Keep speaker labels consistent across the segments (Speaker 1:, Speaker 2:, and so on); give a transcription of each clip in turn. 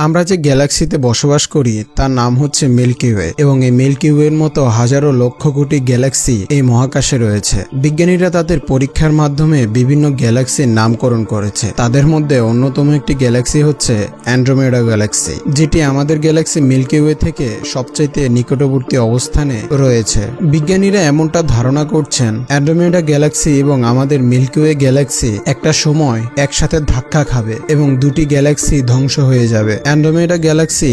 Speaker 1: আমরা যে গ্যালাক্সিতে বসবাস করি তার নাম হচ্ছে মিল্কি ওয়ে এবং এই মিল্কি ওয়ের মতো হাজারো লক্ষ কোটি গ্যালাক্সি এই মহাকাশে রয়েছে। বিজ্ঞানীরা তাদের পরীক্ষার মাধ্যমে বিভিন্ন গ্যালাক্সির নামকরণ করেছে। তাদের মধ্যে অন্যতম একটি গ্যালাক্সি হচ্ছে অ্যান্ড্রোমেডা গ্যালাক্সি, যেটি আমাদের গ্যালাক্সি মিল্কি ওয়ে থেকে সবচাইতে নিকটবর্তী অবস্থানে রয়েছে। বিজ্ঞানীরা এমনটা ধারণা করছেন অ্যান্ড্রোমেডা গ্যালাক্সি এবং আমাদের মিল্কি ওয়ে গ্যালাক্সি একটা সময় একসাথে ধাক্কা খাবে এবং দুটি গ্যালাক্সি ধ্বংস হয়ে যাবে। অ্যান্ড্রোমেডা গ্যালাক্সি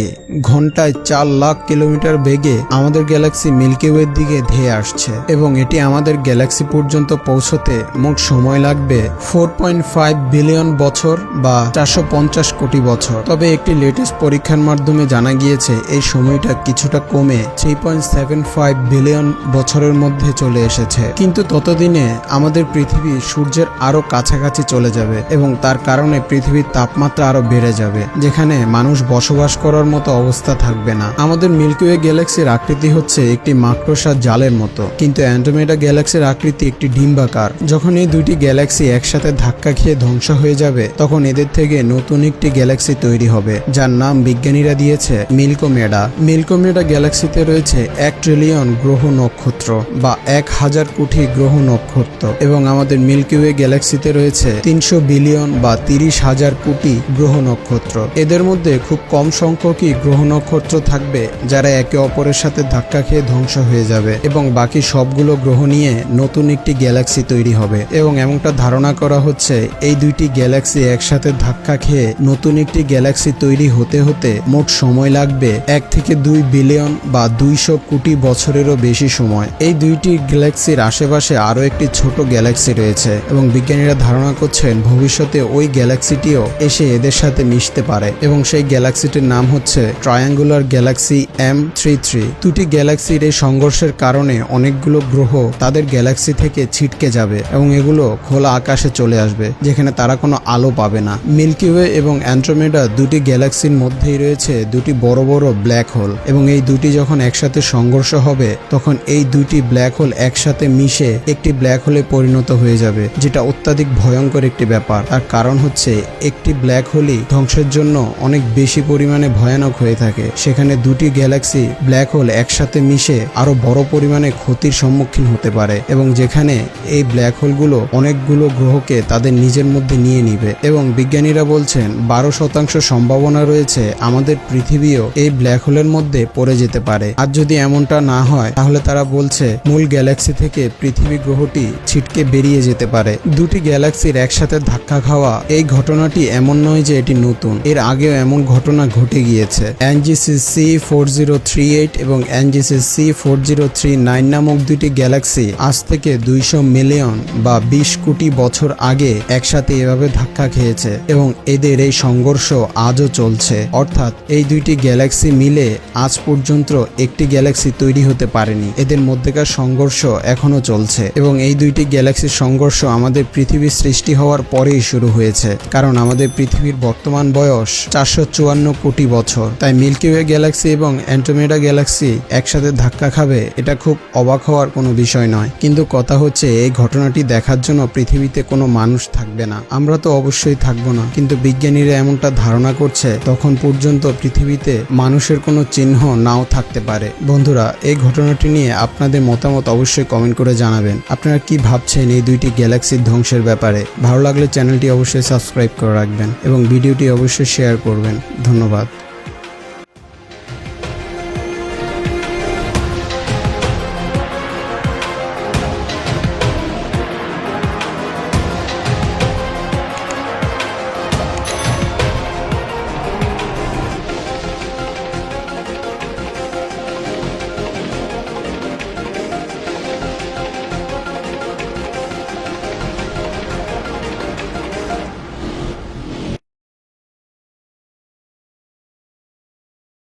Speaker 1: ঘন্টায় 4 লাখ কিলোমিটার বেগে আমাদের গ্যালাক্সি মিল্কি ওয়ের দিকে ধেয়ে আসছে এবং এটি আমাদের গ্যালাক্সি পর্যন্ত পৌঁছতে মোট সময় লাগবে 4.5 বিলিয়ন বছর বা 450 কোটি বছর। তবে একটি লেটেস্ট পরীক্ষার মাধ্যমে জানা গিয়েছে এই সময়টা কিছুটা কমে 3.75 বিলিয়ন বছরের মধ্যে চলে এসেছে। কিন্তু ততদিনে আমাদের পৃথিবী সূর্যের আরো কাছাকাছি চলে যাবে এবং তার কারণে পৃথিবীর তাপমাত্রা আরো বেড়ে যাবে, যেখানে মানুষ বসবাস করার মতো অবস্থা থাকবে না। আমাদের মিল্কি ওয়ে গ্যালাক্সির আকৃতি হচ্ছে একটি মাকড়সার জালের মতো, কিন্তু অ্যান্ড্রোমেডা গ্যালাক্সির আকৃতি একটি ডিম্বাকার। যখন এই দুইটি গ্যালাক্সি একসাথে ধাক্কা খেয়ে ধ্বংস হয়ে যাবে তখন এদের থেকে নতুন একটি গ্যালাক্সি তৈরি হবে, যার নাম বিজ্ঞানীরা দিয়েছে মিল্কোমেডা। মিল্কোমেডা গ্যালাক্সিতে রয়েছে 1 ট্রিলিয়ন গ্রহ নক্ষত্র বা 1000 কোটি গ্রহ নক্ষত্র এবং আমাদের মিল্কি ওয়ে গ্যালাক্সিতে রয়েছে 300 বিলিয়ন বা 30,000 কোটি গ্রহ নক্ষত্র। এদের মধ্যে খুব কম সংখ্যকই গ্রহ নক্ষত্র থাকবে যারা একে অপরের সাথে ধাক্কা খেয়ে ধ্বংস হয়ে যাবে এবং বাকি সবগুলো গ্রহ নিয়ে নতুন একটি গ্যালাক্সি তৈরি হবে। এবং এমনটা ধারণা করা হচ্ছে এই দুইটি গ্যালাক্সি একসাথে ধাক্কা খেয়ে নতুন একটি গ্যালাক্সি তৈরি হতে হতে মোট সময় লাগবে 1 থেকে 2 বিলিয়ন বা 200 কোটি বছরেরও বেশি সময়। এই দুইটি গ্যালাক্সির আশেপাশে আরো একটি ছোট গ্যালাক্সি রয়েছে এবং বিজ্ঞানীরা ধারণা করছেন ভবিষ্যতে ওই গ্যালাক্সিটিও এসে এদের সাথে মিশতে পারে এবং সেই গ্যালাক্সিটির নাম হচ্ছে ট্রায়াঙ্গুলার গ্যালাক্সি M33। দুটি গ্যালাক্সির এই সংঘর্ষের কারণে অনেকগুলো গ্রহ তাদের গ্যালাক্সি থেকে ছিটকে যাবে এবং এগুলো খোলা আকাশে চলে আসবে, যেখানে তারা কোনো আলো পাবে না। মিল্কি ওয়ে এবং অ্যান্ড্রোমেডা দুটি গ্যালাক্সির মধ্যেই রয়েছে দুটি বড় বড় ব্ল্যাক হোল এবং এই দুটি যখন একসাথে সংঘর্ষ হবে তখন এই দুটি ব্ল্যাক হোল একসাথে মিশে একটি ব্ল্যাক হোলে পরিণত হয়ে যাবে, যেটা অত্যাধিক ভয়ঙ্কর একটি ব্যাপার। তার কারণ হচ্ছে একটি ব্ল্যাক হোলই ধ্বংসের জন্য অনেক বেশি পরিমাণে ভয়ানক হয়ে থাকে। সেখানে দুটি গ্যালাক্সি ব্ল্যাক হোল একসাথে মিশে আরো বড় পরিমাণে ক্ষতির সম্মুখীন হতে পারে এবং যেখানে এই ব্ল্যাক হোলগুলো অনেকগুলো গ্রহকে তাদের নিজের মধ্যে নিয়ে নিবে এবং বিজ্ঞানীরা বলছেন 12% সম্ভাবনা রয়েছে আমাদের পৃথিবীও এই ব্ল্যাক হোলের মধ্যে পড়ে যেতে পারে। আর যদি এমনটা না হয় তাহলে তারা বলছে মূল গ্যালাক্সি থেকে পৃথিবী গ্রহটি ছিটকে বেরিয়ে যেতে পারে। দুটি গ্যালাক্সির একসাথে ধাক্কা খাওয়া এই ঘটনাটি এমন নয় যে এটি নতুন, এর আগেও এমন ঘটনা ঘটে গিয়েছে। NGC 4038 এবং NGC 4039 নামক দুটি গ্যালাক্সি আজ থেকে 200 মিলিয়ন বা 20 কোটি বছর আগে একসাথে এভাবে ধাক্কা খেয়েছে এবং এদের এই সংঘর্ষ আজও চলছে। অর্থাৎ এই দুইটি গ্যালাক্সি মিলে আজ পর্যন্ত একটি গ্যালাক্সি তৈরি হতে পারেনি, এদের মধ্যেকার সংঘর্ষ এখনো চলছে এবং এই দুইটি গ্যালাক্সির সংঘর্ষ আমাদের পৃথিবী সৃষ্টি হওয়ার পরেই শুরু হয়েছে, কারণ আমাদের পৃথিবীর বর্তমান বয়স 454 কোটি বছর। তাই মিল্কি ওয়ে গ্যালাক্সি এবং অ্যান্ড্রোমেডা গ্যালাক্সি একসাথে ধাক্কা খাবে এটা খুব অবাক হওয়ার কোনো বিষয় নয়। কিন্তু কথা হচ্ছে এই ঘটনাটি দেখার জন্য পৃথিবীতে কোনো মানুষ থাকবে না, আমরা তো অবশ্যই থাকবো না, কিন্তু বিজ্ঞানীরা এমনটা ধারণা করছে তখন পর্যন্ত পৃথিবীতে মানুষের কোনো চিহ্ন নাও থাকতে পারে। বন্ধুরা, এই ঘটনাটি নিয়ে আপনাদের মতামত অবশ্যই কমেন্ট করে জানাবেন। আপনারা কি ভাবছেন এই দুইটি গ্যালাক্সির ধ্বংসের ব্যাপারে? ভালো লাগলে চ্যানেলটি অবশ্যই সাবস্ক্রাইব করে রাখবেন এবং ভিডিওটি অবশ্যই শেয়ার করবেন। ধন্যবাদ।